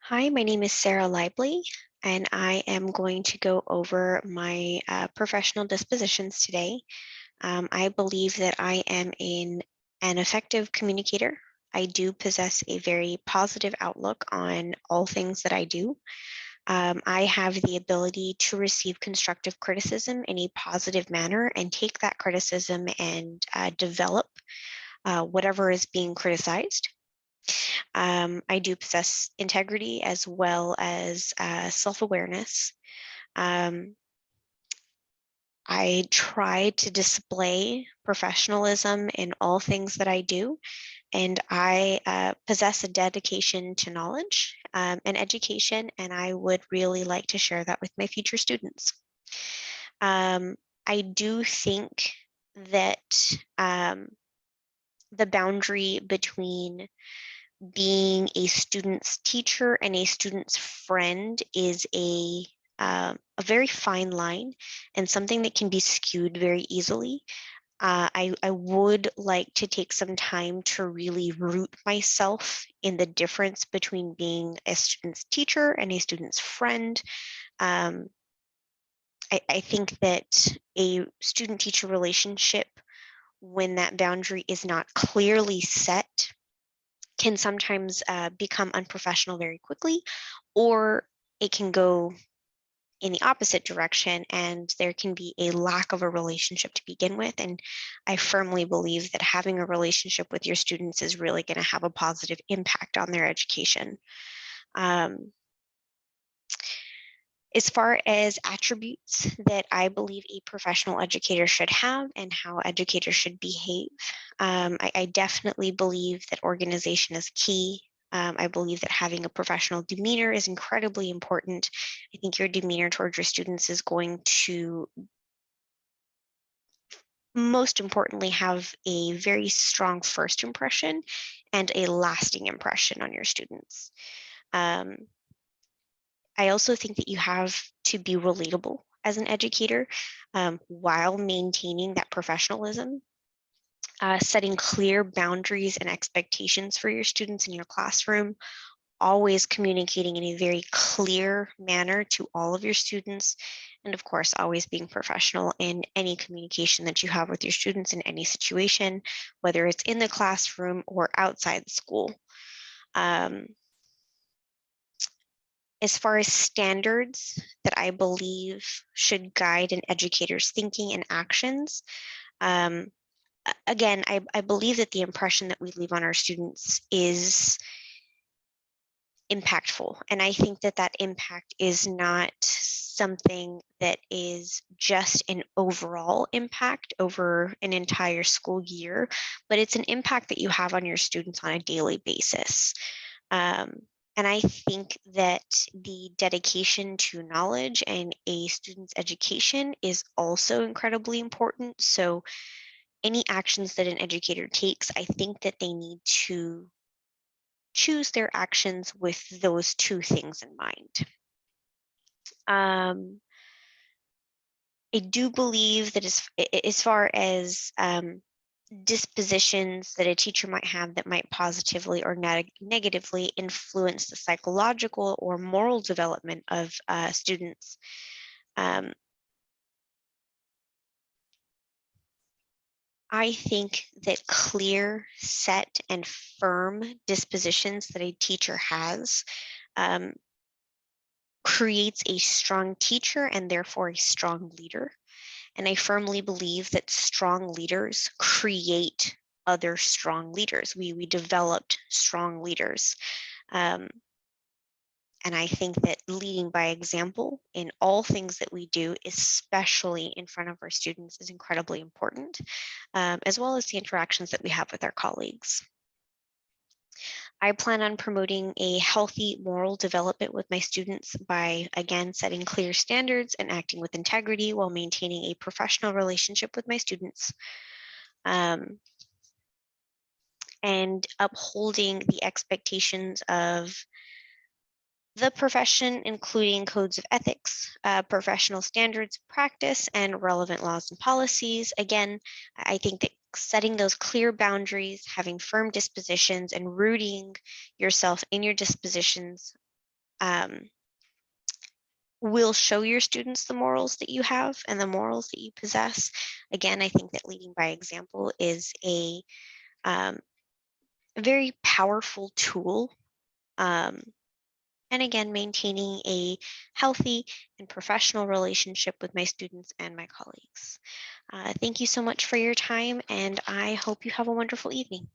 Hi, my name is Cera Laible, and I am going to go over my professional dispositions today. I believe that I am an effective communicator. I do possess a very positive outlook on all things that I do. I have the ability to receive constructive criticism in a positive manner and take that criticism and develop whatever is being criticized. I do possess integrity as well as self-awareness. Um, I try to display professionalism in all things that I do, and I possess a dedication to knowledge and education, and I would really like to share that with my future students. Um, I do think that the boundary between being a student's teacher and a student's friend is a very fine line and something that can be skewed very easily. I would like to take some time to really root myself in the difference between being a student's teacher and a student's friend. Um, I think that a student-teacher relationship, when that boundary is not clearly set, can sometimes become unprofessional very quickly, or it can go in the opposite direction and there can be a lack of a relationship to begin with. And I firmly believe that having a relationship with your students is really going to have a positive impact on their education. Um, as far as attributes that I believe a professional educator should have and how educators should behave, I definitely believe that organization is key. I believe that having a professional demeanor is incredibly important. I think your demeanor towards your students is going to, most importantly, have a very strong first impression and a lasting impression on your students. Um, I also think that you have to be relatable as an educator while maintaining that professionalism, setting clear boundaries and expectations for your students in your classroom, always communicating in a very clear manner to all of your students, and of course, always being professional in any communication that you have with your students in any situation, whether it's in the classroom or outside the school. Um, as far as standards that I believe should guide an educator's thinking and actions, um, again, I believe that the impression that we leave on our students is impactful. And I think that that impact is not something that is just an overall impact over an entire school year, but it's an impact that you have on your students on a daily basis. Um, and I think that the dedication to knowledge and a student's education is also incredibly important. So any actions that an educator takes, I think that they need to choose their actions with those two things in mind. Um, I do believe that as far as dispositions that a teacher might have that might positively or negatively influence the psychological or moral development of students. Um, I think that clear, set, and firm dispositions that a teacher has um, creates a strong teacher and therefore a strong leader. And I firmly believe that strong leaders create other strong leaders. We developed strong leaders. Um, and I think that leading by example in all things that we do, especially in front of our students, is incredibly important, as well as the interactions that we have with our colleagues. I plan on promoting a healthy moral development with my students by, again, setting clear standards and acting with integrity while maintaining a professional relationship with my students. Um, and upholding the expectations of the profession, including codes of ethics, professional standards, practice, and relevant laws and policies. Again, I think that setting those clear boundaries, having firm dispositions, and rooting yourself in your dispositions will show your students the morals that you have and the morals that you possess. Again, I think that leading by example is um, a very powerful tool. Um, and again, maintaining a healthy and professional relationship with my students and my colleagues. Thank you so much for your time, and I hope you have a wonderful evening.